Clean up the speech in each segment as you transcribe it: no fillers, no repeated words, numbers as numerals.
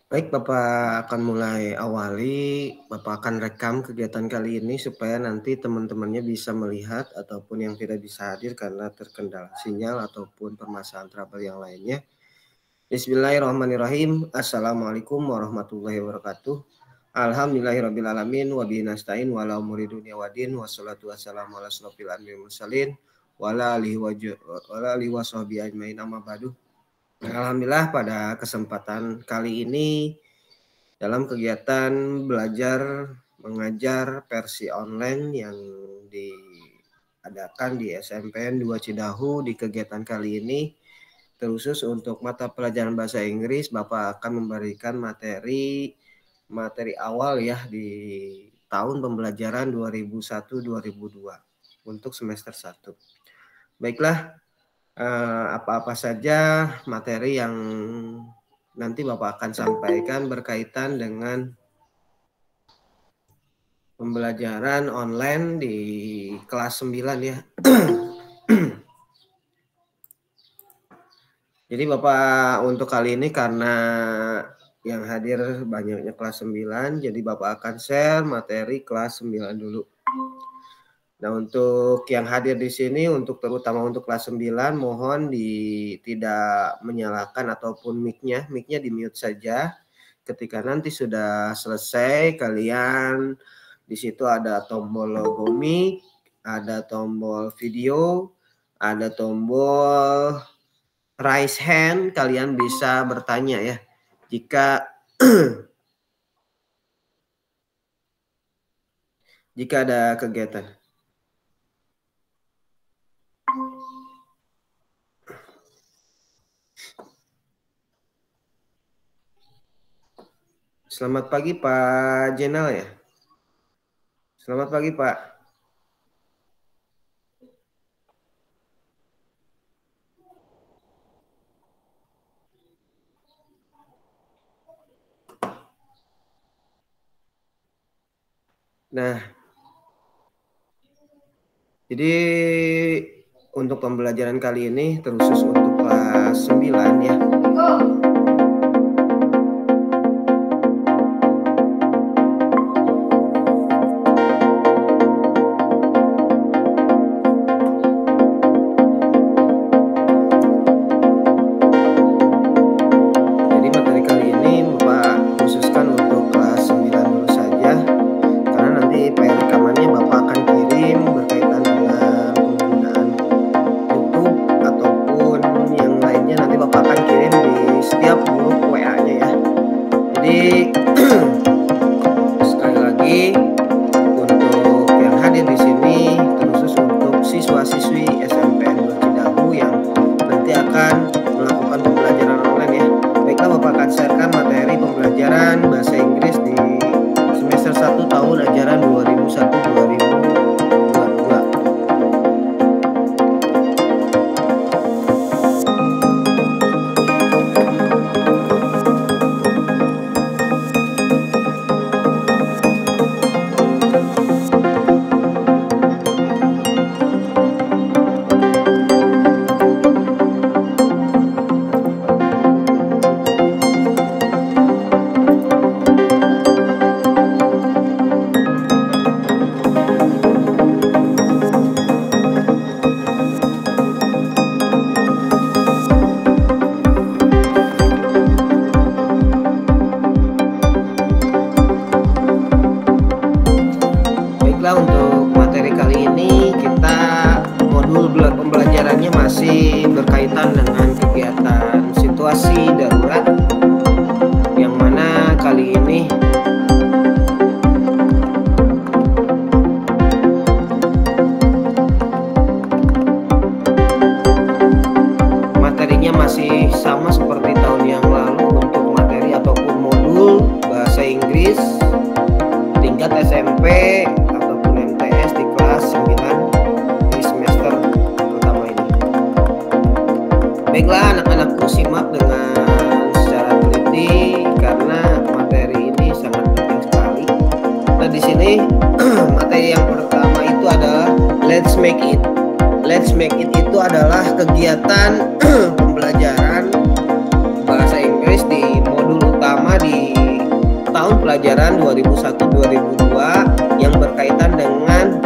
Baik, Bapak akan mulai awali, Bapak akan rekam kegiatan kali ini supaya nanti teman-temannya bisa melihat ataupun yang tidak bisa hadir karena terkendala sinyal ataupun permasalahan trouble yang lainnya. Bismillahirrahmanirrahim. Assalamualaikum warahmatullahi wabarakatuh. Alhamdulillahirrabbilalamin wabihi nasta'in wala umuri dunya waddin wassalatu wassalamu ala asrofil anbiya'i mursalin wala alihi wa sahbihi ajmain amma ba'du. Alhamdulillah pada kesempatan kali ini dalam kegiatan belajar mengajar versi online yang diadakan di SMPN 2 Cidahu, di kegiatan kali ini terkhusus untuk mata pelajaran bahasa Inggris, Bapak akan memberikan materi awal ya di tahun pembelajaran 2001-2002 untuk semester 1. Baiklah, apa-apa saja materi yang nanti Bapak akan sampaikan berkaitan dengan pembelajaran online di kelas 9 ya. Jadi Bapak untuk kali ini karena yang hadir banyaknya kelas 9, jadi Bapak akan share materi kelas 9 dulu. Nah, untuk yang hadir di sini, terutama untuk kelas 9, mohon tidak menyalakan ataupun mic-nya di-mute saja. Ketika nanti sudah selesai, kalian di situ ada tombol logo mic, ada tombol video, ada tombol raise hand, kalian bisa bertanya ya. Jika ada kegiatan. Selamat pagi Pak Jenal ya. Selamat pagi Pak. Nah, jadi untuk pembelajaran kali ini terkhusus untuk kelas 9 ya. Untuk materi kali ini kita modul pembelajarannya masih berkaitan dengan kegiatan situasi darurat, yang mana kali ini materinya masih sama seperti tahun yang lalu untuk materi ataupun modul bahasa Inggris tingkat SMP di kelas 9 di semester pertama ini. Baiklah anak-anakku, simak dengan secara teliti karena materi ini sangat penting sekali. Nah, di sini materi yang pertama itu adalah Let's Make It. Let's Make It itu adalah kegiatan pembelajaran bahasa Inggris di modul utama di tahun pelajaran 2001-2002 yang berkaitan dengan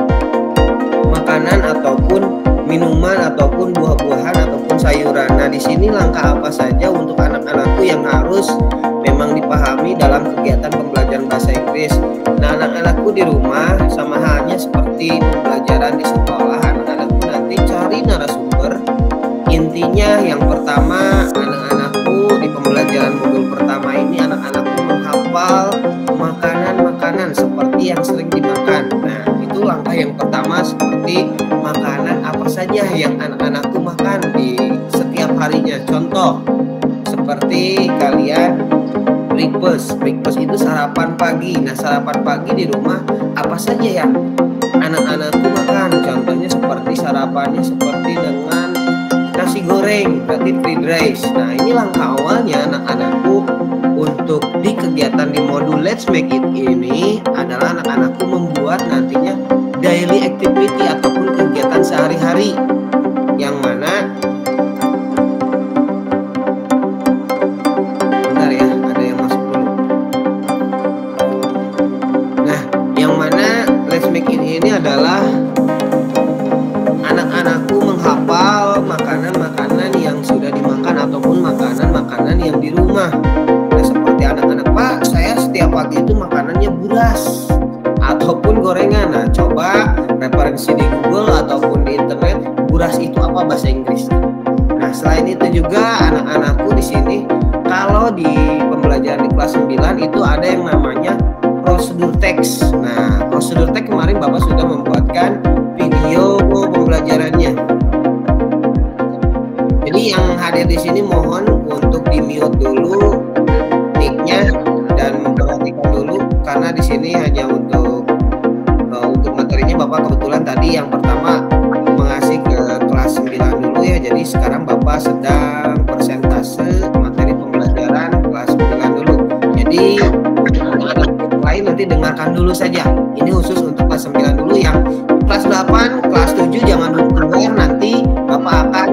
makanan ataupun minuman ataupun buah-buahan ataupun sayuran. Nah, di sini langkah apa saja untuk anak-anakku yang harus memang dipahami dalam kegiatan pembelajaran bahasa Inggris. Nah, anak-anakku di rumah sama halnya seperti pembelajaran di sekolah, anak-anakku nanti cari narasumber. Intinya yang pertama, anak-anakku di pembelajaran modul pertama ini anak-anakku menghafal makanan-makanan seperti yang sering dimakan. Nah, itu langkah yang pertama, seperti makanan apa saja yang anak-anakku makan di setiap harinya. Contoh seperti kalian breakfast itu sarapan pagi. Nah, sarapan pagi di rumah apa saja yang anak-anakku makan? Contohnya seperti sarapannya seperti dengan nasi goreng, berarti fried rice. Nah, ini langkah awalnya anak-anakku untuk di kegiatan di modul Let's Make It ini adalah anak-anakku membuat nantinya daily activity ataupun kegiatan sehari-hari, yang mana bentar ya, ada yang masuk dulu. Nah, yang mana Let's Make It ini adalah anak-anakku menghafal makanan-makanan yang sudah dimakan ataupun makanan-makanan yang di rumah. Nah, seperti anak-anak, Pak, saya setiap pagi itu makanannya buras ataupun gorengan. Nah, coba referensi di Google ataupun di internet, buras itu apa bahasa Inggrisnya. Nah, selain itu juga anak-anakku di sini kalau di pembelajaran di kelas 9 itu ada yang namanya prosedur teks. Nah, prosedur teks kemarin Bapak sudah membuatkan video pembelajarannya. Jadi yang hadir di sini mohon untuk di-mute dulu mic-nya dan memperhatikan dulu, karena di sini hanya untuk materinya. Bapak kebetulan tadi yang pertama mengasih ke kelas 9 dulu ya. Jadi sekarang Bapak sedang persentase materi pembelajaran kelas 9 dulu. Jadi anak lain nanti dengarkan dulu saja. Ini khusus untuk kelas 9 dulu. Yang kelas 8, kelas 7 jangan dulu keluar, nanti Bapak akan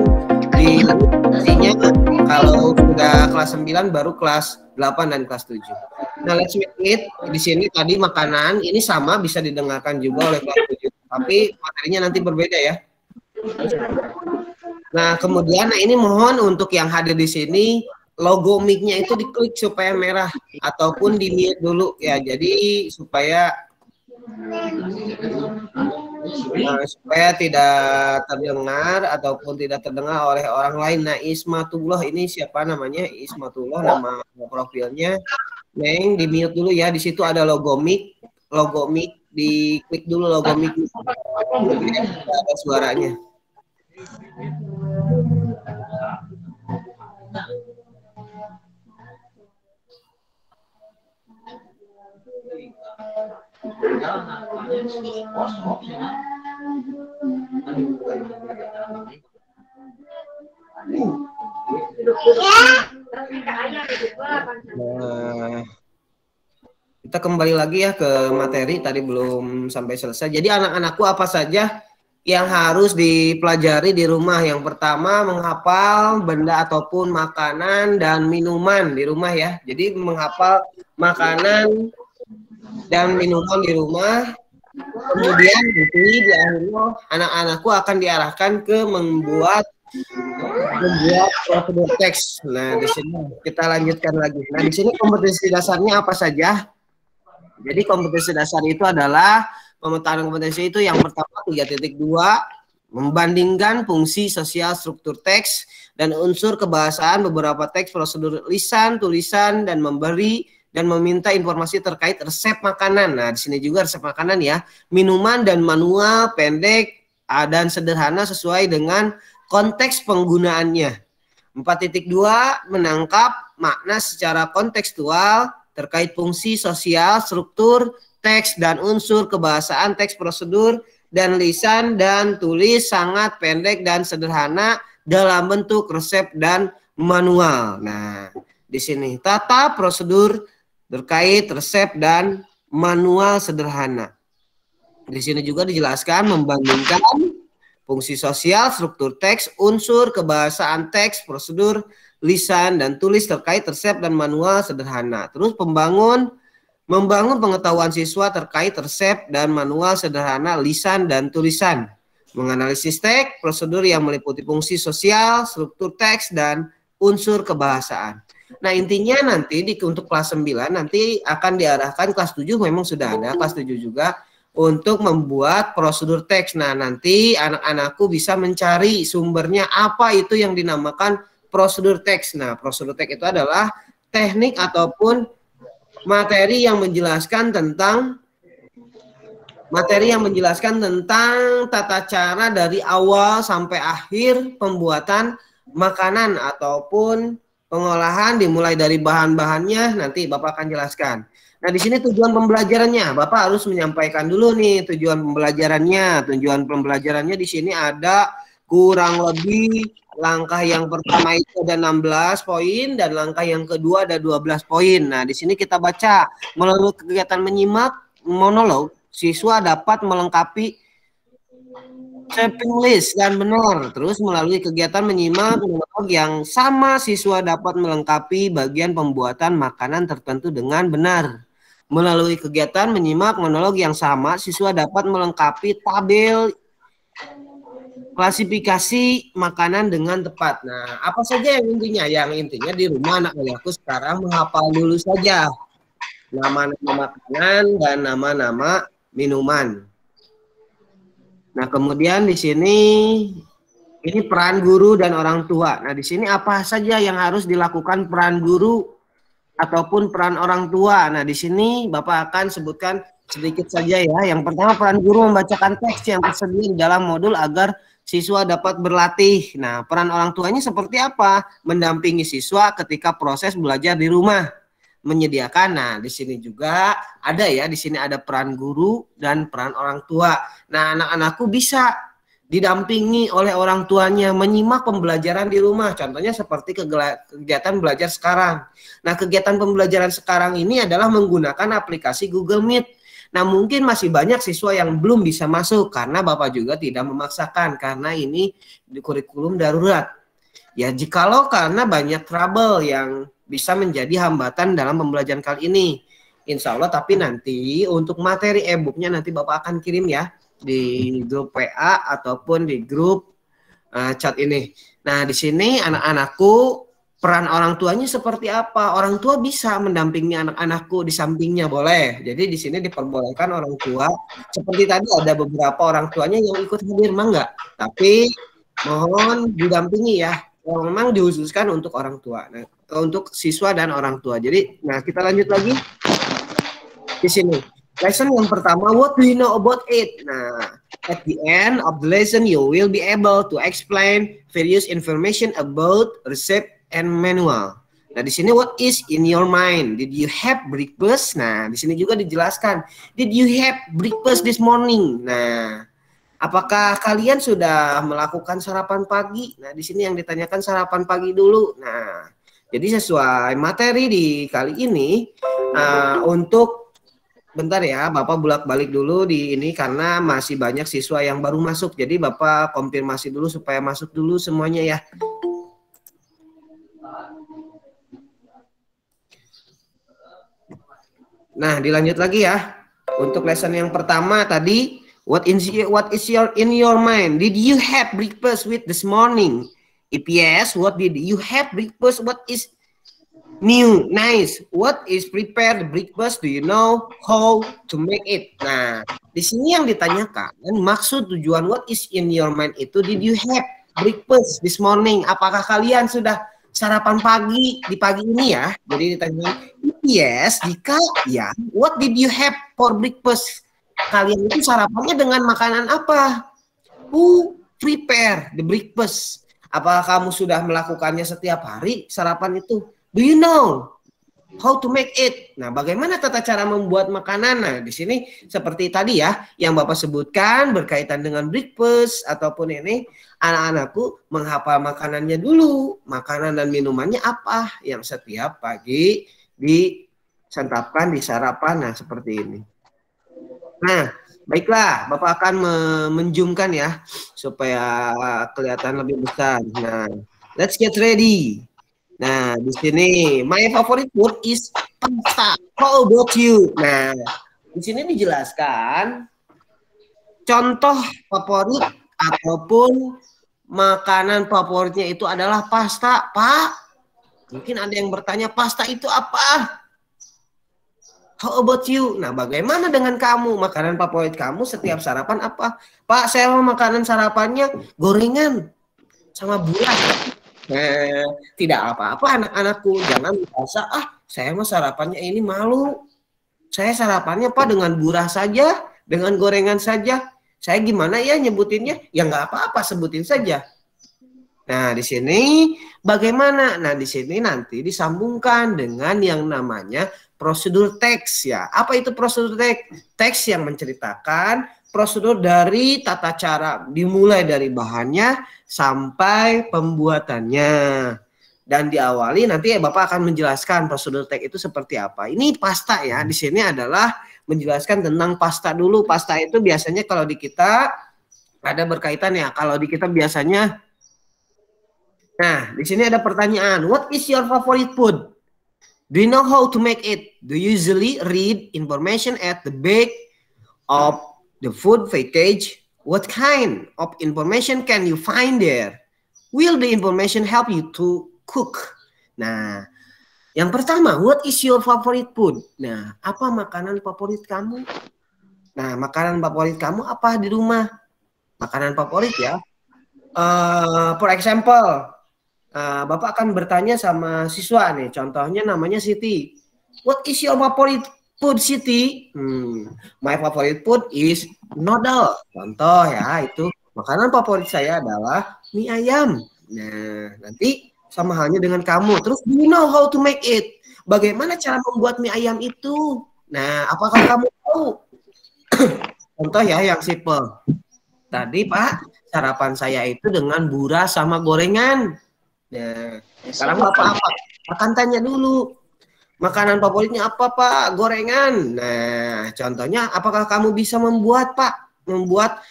di-nya kalau sudah kelas 9 baru kelas 8 dan kelas 7. Nah, Let's Make It di sini tadi makanan ini sama bisa didengarkan juga oleh kelas 7, tapi materinya nanti berbeda ya. Nah, kemudian ini mohon untuk yang hadir di sini logo mic-nya itu diklik supaya merah ataupun di-mute dulu ya. Jadi supaya tidak terdengar ataupun tidak terdengar oleh orang lain. Nah, Ismatullah ini siapa namanya? Ismatullah nama profilnya. Neng, di mute dulu ya. Di situ ada logo mic, diklik dulu logo mic. Ada suaranya. Nah, kita kembali lagi ya ke materi, tadi belum sampai selesai. Jadi anak-anakku apa saja yang harus dipelajari di rumah? Yang pertama, menghafal benda ataupun makanan dan minuman di rumah ya. Jadi menghafal makanan dan minuman di rumah. Kemudian nanti di akhirnya anak-anakku akan diarahkan ke membuat prosedur teks. Nah, di sini kita lanjutkan lagi. Nah, di sini kompetensi dasarnya apa saja? Jadi kompetensi dasar itu adalah pemetaan kompetensi itu yang pertama 3.2, membandingkan fungsi sosial struktur teks dan unsur kebahasaan beberapa teks, prosedur lisan, tulisan, dan memberi dan meminta informasi terkait resep makanan. Nah, di sini juga resep makanan ya, minuman dan manual pendek dan sederhana sesuai dengan konteks penggunaannya. 4.2, menangkap makna secara kontekstual terkait fungsi sosial, struktur teks dan unsur kebahasaan teks, prosedur dan lisan dan tulis sangat pendek dan sederhana dalam bentuk resep dan manual. Nah, di sini tata prosedur terkait resep dan manual sederhana. Di sini juga dijelaskan membandingkan fungsi sosial, struktur teks, unsur kebahasaan teks, prosedur lisan dan tulis terkait resep dan manual sederhana. Terus membangun Membangun pengetahuan siswa terkait resep dan manual sederhana lisan dan tulisan. Menganalisis teks, prosedur yang meliputi fungsi sosial, struktur teks, dan unsur kebahasaan. Nah, intinya nanti untuk kelas 9 nanti akan diarahkan, kelas 7 memang sudah ada, kelas 7 juga, untuk membuat prosedur teks. Nah, nanti anak-anakku bisa mencari sumbernya apa itu yang dinamakan prosedur teks. Nah, prosedur teks itu adalah teknik ataupun materi yang menjelaskan tentang tata cara dari awal sampai akhir pembuatan makanan ataupun pengolahan, dimulai dari bahan-bahannya, nanti Bapak akan jelaskan. Nah, di sini tujuan pembelajarannya, Bapak harus menyampaikan dulu nih tujuan pembelajarannya. Tujuan pembelajarannya di sini ada kurang lebih langkah yang pertama itu ada 16 poin dan langkah yang kedua ada 12 poin. Nah, di sini kita baca melalui kegiatan menyimak monolog, siswa dapat melengkapi shopping list dan benar. Terus melalui kegiatan menyimak monolog yang sama, siswa dapat melengkapi bagian pembuatan makanan tertentu dengan benar. Melalui kegiatan menyimak monolog yang sama, siswa dapat melengkapi tabel klasifikasi makanan dengan tepat. Nah, apa saja yang intinya? Yang intinya di rumah anak-anakku sekarang menghafal dulu saja nama-nama makanan dan nama-nama minuman. Nah, kemudian di sini ini peran guru dan orang tua. Nah, di sini apa saja yang harus dilakukan peran guru ataupun peran orang tua. Nah, di sini Bapak akan sebutkan sedikit saja ya. Yang pertama, peran guru membacakan teks yang tersedia di dalam modul agar siswa dapat berlatih. Nah, peran orang tuanya seperti apa? Mendampingi siswa ketika proses belajar di rumah. Menyediakan. Nah, di sini juga ada ya, di sini ada peran guru dan peran orang tua. Nah, anak-anakku bisa didampingi oleh orang tuanya menyimak pembelajaran di rumah. Contohnya seperti kegiatan belajar sekarang. Nah, kegiatan pembelajaran sekarang ini adalah menggunakan aplikasi Google Meet. Nah, mungkin masih banyak siswa yang belum bisa masuk karena Bapak juga tidak memaksakan karena ini di kurikulum darurat. Ya, jikalau karena banyak trouble yang bisa menjadi hambatan dalam pembelajaran kali ini. Insya Allah, tapi nanti untuk materi e-booknya nanti Bapak akan kirim ya di grup WA ataupun di grup chat ini. Nah, di sini anak-anakku peran orang tuanya seperti apa? Orang tua bisa mendampingi anak-anakku di sampingnya, boleh. Jadi di sini diperbolehkan orang tua. Seperti tadi ada beberapa orang tuanya yang ikut hadir, enggak? Tapi mohon didampingi ya. Memang dihususkan untuk orang tua. Nah, untuk siswa dan orang tua. Jadi, nah kita lanjut lagi di sini. Lesson yang pertama, what do you know about it? Nah, at the end of the lesson, you will be able to explain various information about recipe and manual. Nah, di sini what is in your mind? Did you have breakfast? Nah, di sini juga dijelaskan. Did you have breakfast this morning? Nah, apakah kalian sudah melakukan sarapan pagi? Nah, di sini yang ditanyakan sarapan pagi dulu. Nah, jadi sesuai materi di kali ini untuk bentar ya, Bapak bolak-balik dulu di ini karena masih banyak siswa yang baru masuk. Jadi Bapak konfirmasi dulu supaya masuk dulu semuanya ya. Nah, dilanjut lagi ya. Untuk lesson yang pertama tadi, what is in your mind? Did you have breakfast with this morning? If yes, what did you have breakfast? What is new, nice. What is prepared breakfast? Do you know how to make it? Nah, di sini yang ditanyakan maksud tujuan what is in your mind itu, did you have breakfast this morning? Apakah kalian sudah sarapan pagi di pagi ini ya? Jadi ditanya, yes, jika ya, what did you have for breakfast? Kalian itu sarapannya dengan makanan apa? Who prepare the breakfast? Apakah kamu sudah melakukannya setiap hari sarapan itu? Do you know how to make it? Nah, bagaimana tata cara membuat makanan? Nah, di sini seperti tadi ya, yang Bapak sebutkan berkaitan dengan breakfast ataupun ini, anak-anakku menghafal makanannya dulu. Makanan dan minumannya apa yang setiap pagi disantapkan di sarapan. Nah, seperti ini. Nah, baiklah, Bapak akan menjumkan ya, supaya kelihatan lebih besar. Nah, let's get ready. Nah, di sini my favorite food is pasta. How about you? Nah, di sini dijelaskan contoh favorit ataupun makanan favoritnya itu adalah pasta, Pak. Mungkin ada yang bertanya, pasta itu apa? How about you? Nah, bagaimana dengan kamu? Makanan favorit kamu setiap sarapan apa? Pak, saya mau makanan sarapannya gorengan sama buah. Nah, tidak apa-apa anak-anakku. Jangan merasa, saya mau sarapannya ini malu. Saya sarapannya, Pak, dengan buah saja, dengan gorengan saja. Saya gimana ya nyebutinnya? Ya nggak apa-apa, sebutin saja. Nah, di sini bagaimana? Nah, di sini nanti disambungkan dengan yang namanya prosedur teks ya. Apa itu prosedur teks? Teks yang menceritakan prosedur dari tata cara dimulai dari bahannya sampai pembuatannya. Dan diawali nanti Bapak akan menjelaskan prosedur teks itu seperti apa. Ini pasta ya. Di sini adalah menjelaskan tentang pasta dulu. Pasta itu biasanya kalau di kita ada berkaitan ya. Kalau di kita biasanya. Nah, di sini ada pertanyaan. What is your favorite food? Do you know how to make it? Do you usually read information at the back of the food package? What kind of information can you find there? Will the information help you to cook? Nah, yang pertama, what is your favorite food? Nah, apa makanan favorit kamu? Nah, makanan favorit kamu apa di rumah? Makanan favorit ya. For example, Bapak akan bertanya sama siswa nih, contohnya namanya Siti. What is your favorite food, Siti? My favorite food is noodle. Contoh ya, itu makanan favorit saya adalah mie ayam. Nah, nanti sama halnya dengan kamu. Terus, do you know how to make it? Bagaimana cara membuat mie ayam itu? Nah, apakah kamu tahu? Contoh ya yang simple. Tadi Pak, sarapan saya itu dengan buras sama gorengan. Nah, sekarang Bapak akan tanya dulu, makanan favoritnya apa Pak? Gorengan. Nah, contohnya apakah kamu bisa membuat Pak? Membuat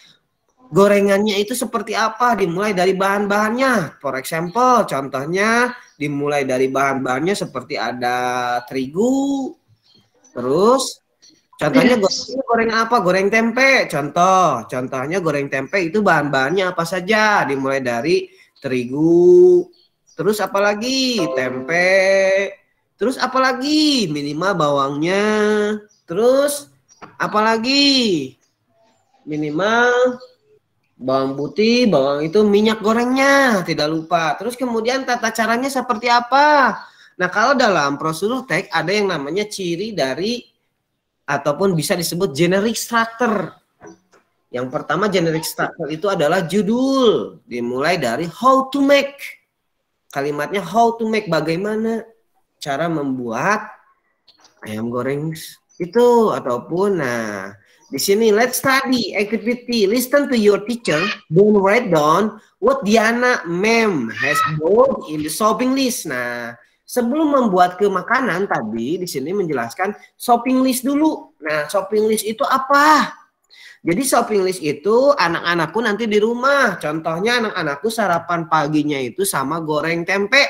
gorengannya itu seperti apa? Dimulai dari bahan-bahannya. For example, contohnya dimulai dari bahan-bahannya seperti ada terigu. Terus contohnya goreng apa? Goreng tempe. Contohnya goreng tempe itu bahan-bahannya apa saja? Dimulai dari terigu. Terus apalagi tempe, terus apalagi minimal bawangnya, terus apalagi minimal bawang putih, bawang itu minyak gorengnya, tidak lupa. Terus kemudian tata caranya seperti apa? Nah, kalau dalam prosedur teks ada yang namanya ciri dari ataupun bisa disebut generic structure. Yang pertama generic structure itu adalah judul, dimulai dari how to make. Kalimatnya how to make, bagaimana cara membuat ayam goreng itu ataupun nah di sini let's study activity, listen to your teacher, don't write down what Diana ma'am has bold in the shopping list. Nah, sebelum membuat ke makanan tadi di sini menjelaskan shopping list dulu. Nah, shopping list itu apa? Jadi shopping list itu anak-anakku nanti di rumah. Contohnya anak-anakku sarapan paginya itu sama goreng tempe.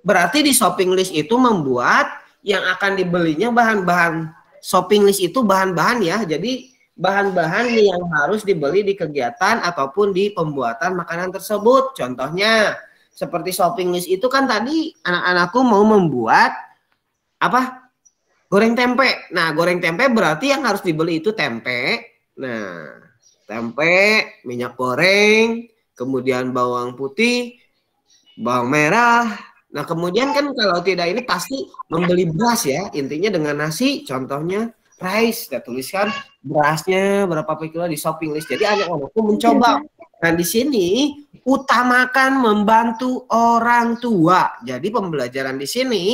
Berarti di shopping list itu membuat yang akan dibelinya bahan-bahan. Shopping list itu bahan-bahan ya. Jadi bahan-bahan yang harus dibeli di kegiatan ataupun di pembuatan makanan tersebut. Contohnya seperti shopping list itu kan tadi anak-anakku mau membuat apa? Goreng tempe. Nah, goreng tempe berarti yang harus dibeli itu tempe. Nah, tempe, minyak goreng, kemudian bawang putih, bawang merah. Nah, kemudian kan kalau tidak ini pasti membeli beras ya. Intinya dengan nasi, contohnya rice. Kita tuliskan berasnya berapa kilo di shopping list. Jadi anak-anakku mencoba. Nah, di sini utamakan membantu orang tua. Jadi pembelajaran di sini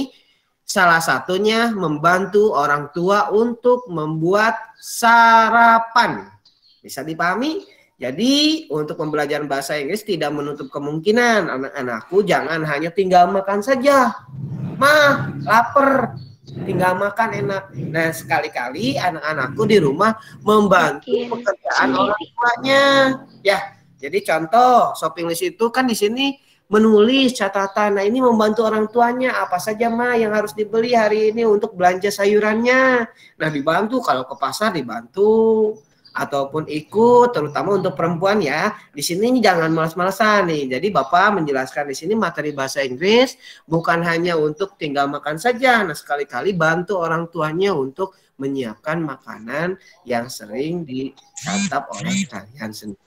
salah satunya membantu orang tua untuk membuat sarapan. Bisa dipahami? Jadi untuk pembelajaran bahasa Inggris tidak menutup kemungkinan anak-anakku jangan hanya tinggal makan saja. Mah, lapar, tinggal makan enak. Nah, sekali-kali anak-anakku di rumah membantu pekerjaan orang tuanya. Ya, jadi contoh shopping list itu kan di sini menulis catatan. Nah, ini membantu orang tuanya, apa saja Ma yang harus dibeli hari ini untuk belanja sayurannya. Nah, dibantu kalau ke pasar dibantu ataupun ikut, terutama untuk perempuan ya. Di sini jangan malas-malasan nih. Jadi Bapak menjelaskan di sini materi bahasa Inggris bukan hanya untuk tinggal makan saja. Nah, sekali-kali bantu orang tuanya untuk menyiapkan makanan yang sering disantap oleh kalian sendiri.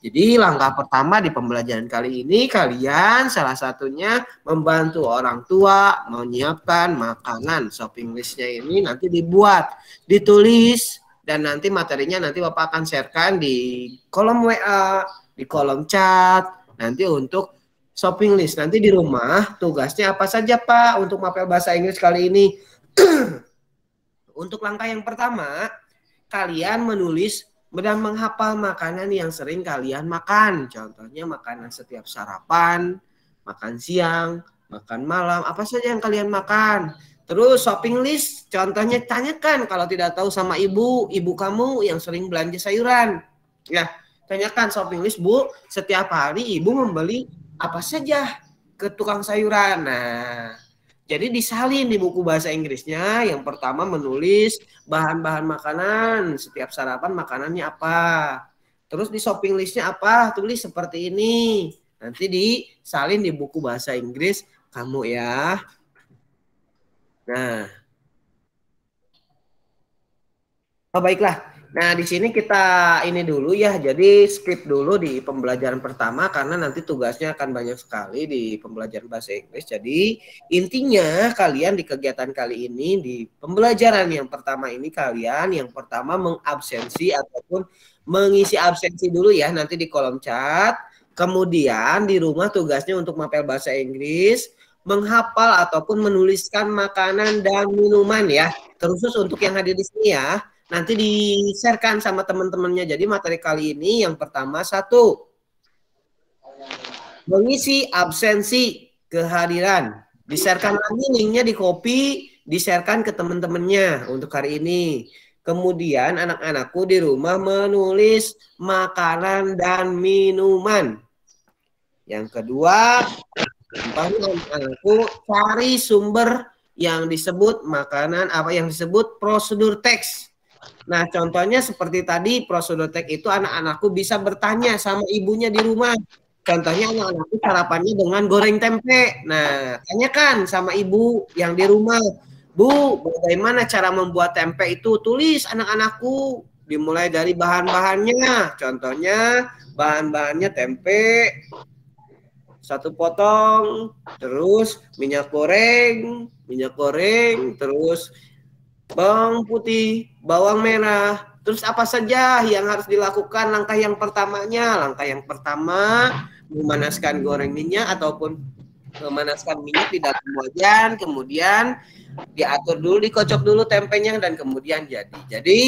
Jadi langkah pertama di pembelajaran kali ini kalian salah satunya membantu orang tua menyiapkan makanan. Shopping listnya ini nanti dibuat, ditulis, dan nanti materinya nanti Bapak akan sharekan di kolom WA, di kolom chat, nanti untuk shopping list. Nanti di rumah tugasnya apa saja Pak untuk mapel bahasa Inggris kali ini? Untuk langkah yang pertama, kalian menulis dan menghafal makanan yang sering kalian makan. Contohnya makanan setiap sarapan, makan siang, makan malam, apa saja yang kalian makan. Terus shopping list, contohnya tanyakan kalau tidak tahu sama ibu kamu yang sering belanja sayuran. Ya, tanyakan shopping list, Bu, setiap hari ibu membeli apa saja ke tukang sayuran. Nah, jadi disalin di buku bahasa Inggrisnya. Yang pertama menulis bahan-bahan makanan, setiap sarapan makanannya apa. Terus di shopping listnya apa, tulis seperti ini. Nanti disalin di buku bahasa Inggris kamu ya. Nah, baiklah. Nah, di sini kita ini dulu ya. Jadi skip dulu di pembelajaran pertama karena nanti tugasnya akan banyak sekali di pembelajaran bahasa Inggris. Jadi intinya kalian di kegiatan kali ini di pembelajaran yang pertama ini kalian yang pertama mengabsensi ataupun mengisi absensi dulu ya nanti di kolom chat. Kemudian di rumah tugasnya untuk mapel bahasa Inggris, menghafal ataupun menuliskan makanan dan minuman ya. Terusus untuk yang hadir di sini ya. Nanti di-sharekan sama teman-temannya. Jadi materi kali ini yang pertama satu, mengisi absensi kehadiran. Di-sharekan lagi linknya di copy, di-sharekan ke teman-temannya untuk hari ini. Kemudian anak-anakku di rumah menulis makanan dan minuman. Yang kedua, anak-anakku cari sumber yang disebut makanan apa yang disebut prosedur teks. Nah, contohnya seperti tadi prosedur teks itu anak-anakku bisa bertanya sama ibunya di rumah. Contohnya anak-anakku sarapannya dengan goreng tempe. Nah, tanyakan sama ibu yang di rumah, Bu, bagaimana cara membuat tempe itu? Tulis anak-anakku, dimulai dari bahan-bahannya. Contohnya bahan-bahannya tempe, satu potong, terus minyak goreng, terus bawang putih, bawang merah, terus apa saja yang harus dilakukan langkah yang pertamanya. Langkah yang pertama, memanaskan goreng minyak ataupun memanaskan minyak di dalam wajan, kemudian diatur dulu, dikocok dulu tempenya dan kemudian jadi. Jadi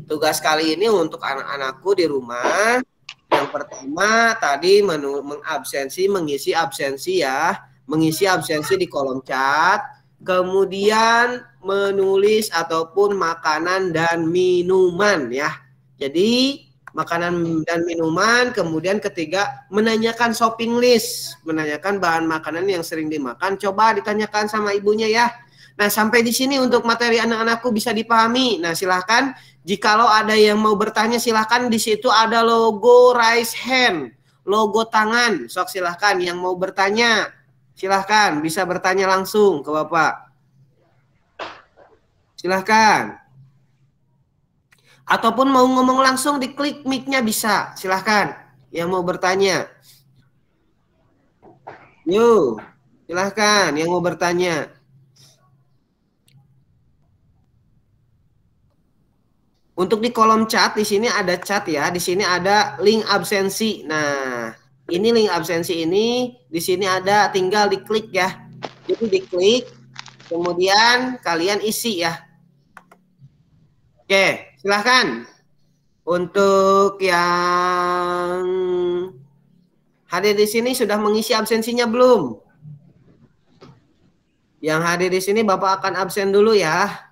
tugas kali ini untuk anak-anakku di rumah, yang pertama tadi mengisi absensi ya, mengisi absensi di kolom chat, kemudian menulis ataupun makanan dan minuman ya. Jadi makanan dan minuman, kemudian ketiga menanyakan shopping list, menanyakan bahan makanan yang sering dimakan, coba ditanyakan sama ibunya ya. Nah, sampai di sini untuk materi anak-anakku bisa dipahami. Nah, silahkan jikalau ada yang mau bertanya silahkan, di situ ada logo raise hand, logo tangan. Sok silahkan yang mau bertanya, silahkan bisa bertanya langsung ke Bapak. Silahkan. Ataupun mau ngomong langsung diklik mic-nya bisa, silahkan yang mau bertanya. Yuk, silahkan yang mau bertanya. Untuk di kolom chat di sini ada chat ya, di sini ada link absensi. Nah, ini link absensi ini di sini ada, tinggal diklik ya. Jadi diklik, kemudian kalian isi ya. Oke, silahkan. Untuk yang hadir di sini sudah mengisi absensinya belum? Yang hadir di sini Bapak akan absen dulu ya.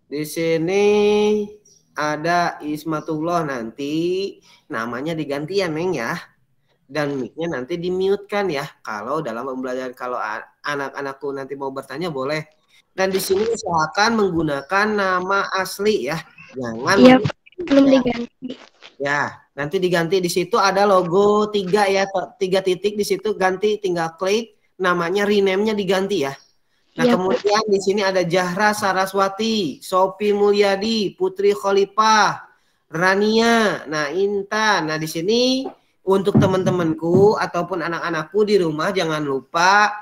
Di sini ada Ismatullah, nanti namanya diganti ya Neng ya. dan mic-nya nanti di-mute-kan ya. Kalau dalam pembelajaran, kalau anak-anakku nanti mau bertanya boleh. Dan di sini usahakan menggunakan nama asli ya. Jangan belum diganti. Ya, nanti diganti. Di situ ada logo 3 ya, 3 titik di situ, ganti, tinggal klik, namanya rename-nya diganti ya. Nah, kemudian di sini ada Zahra Saraswati, Sophie Mulyadi, Putri Khalifah, Rania, nah Intan. Nah, di sini untuk teman-temanku ataupun anak-anakku di rumah jangan lupa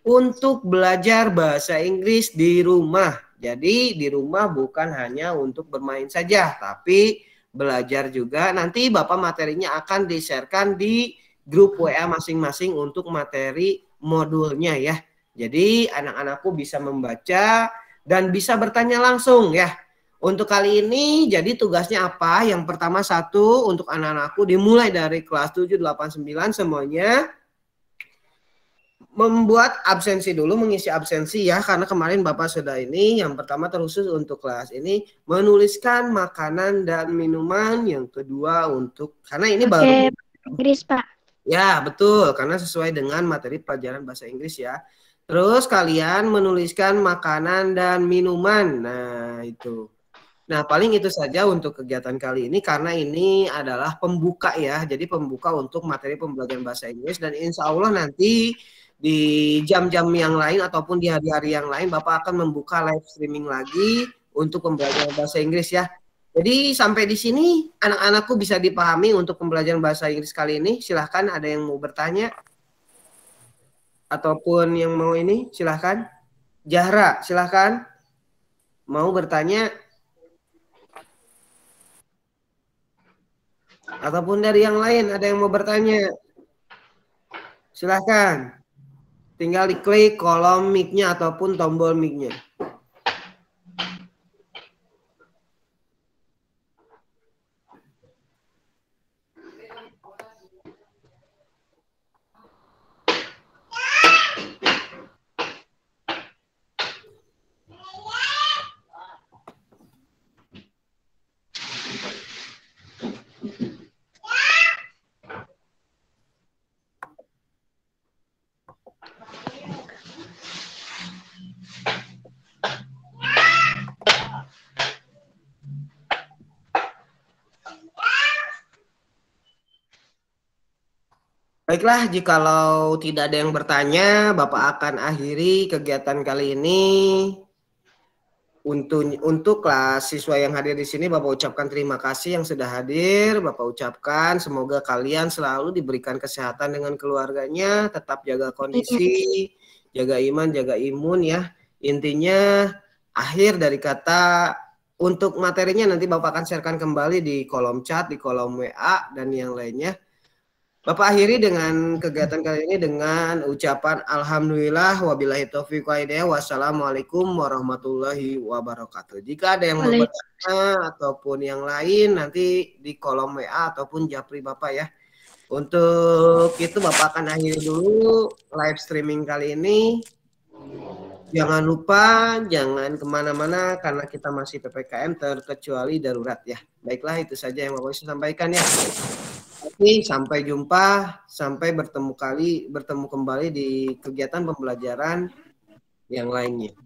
untuk belajar bahasa Inggris di rumah. Jadi di rumah bukan hanya untuk bermain saja, tapi belajar juga. Nanti Bapak materinya akan di-sharekan di grup WA masing-masing untuk materi modulnya ya. Jadi anak-anakku bisa membaca dan bisa bertanya langsung ya. Untuk kali ini jadi tugasnya apa? Yang pertama satu untuk anak-anakku dimulai dari kelas 7, 8, 9 semuanya membuat absensi dulu, mengisi absensi ya, karena kemarin Bapak sudah ini, yang pertama terkhusus untuk kelas ini menuliskan makanan dan minuman, yang kedua untuk, karena ini baru Inggris Pak. Ya betul, karena sesuai dengan materi pelajaran bahasa Inggris ya. Terus kalian menuliskan makanan dan minuman, nah itu. Nah paling itu saja untuk kegiatan kali ini, karena ini adalah pembuka ya, jadi pembuka untuk materi pembelajaran bahasa Inggris, dan insya Allah nanti di jam-jam yang lain ataupun di hari-hari yang lain Bapak akan membuka live streaming lagi untuk pembelajaran bahasa Inggris ya. Jadi sampai di sini anak-anakku bisa dipahami untuk pembelajaran bahasa Inggris kali ini. Silahkan ada yang mau bertanya ataupun yang mau ini silahkan. Zahra silahkan mau bertanya. Ataupun dari yang lain ada yang mau bertanya. Silahkan. Tinggal diklik kolom mic-nya ataupun tombol mic-nya. Baiklah, jikalau tidak ada yang bertanya, Bapak akan akhiri kegiatan kali ini. Untuk kelas siswa yang hadir di sini, Bapak ucapkan terima kasih yang sudah hadir. Bapak ucapkan semoga kalian selalu diberikan kesehatan dengan keluarganya, tetap jaga kondisi, jaga iman, jaga imun ya. Intinya akhir dari kata untuk materinya nanti Bapak akan sharekan kembali di kolom chat, di kolom WA dan yang lainnya. Bapak akhiri dengan kegiatan kali ini dengan ucapan alhamdulillah wabillahi taufiq wa hidayah. Wassalamualaikum warahmatullahi wabarakatuh. Jika ada yang mau bertanya ataupun yang lain nanti di kolom WA ataupun japri Bapak ya. Untuk itu Bapak akan akhiri dulu live streaming kali ini. Jangan lupa jangan kemana-mana karena kita masih PPKM terkecuali darurat ya. Baiklah itu saja yang Bapak bisa sampaikan ya. Oke, sampai jumpa, sampai bertemu kembali di kegiatan pembelajaran yang lainnya.